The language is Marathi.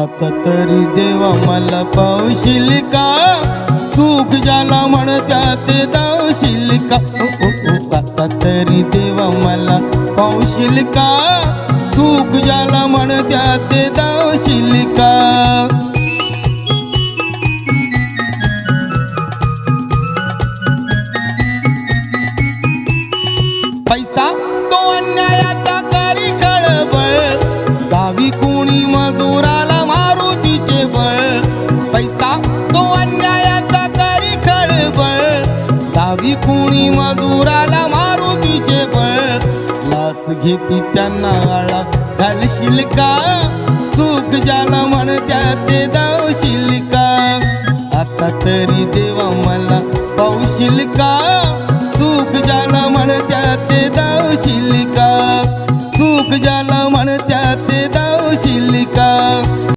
आता तरी देवा मला पावशील का, सुख ज्याला म्हणत्या ते दावशील का. आता तरी देवा मला पावशील का, सुख ज्याला म्हणत्या ते दावशील का. पैसा तो अन्यायाचा करी खळबळ, गावी कुणी मजुराला मारुतीचे बळ. पैसा तो अन्यायाचा करी खळबळ, गावी कुणी मजुराला मारुतीचे बळ. लाच घेती त्यांना आळा घालशील का, सुख ज्याला म्हणत्या ते दावशील का. आता तरी देवा मला पावशील का, सुख ज्याला म्हणत्या ते दावशील का. सुख ज्याला म्हणत्या ते दावशील का.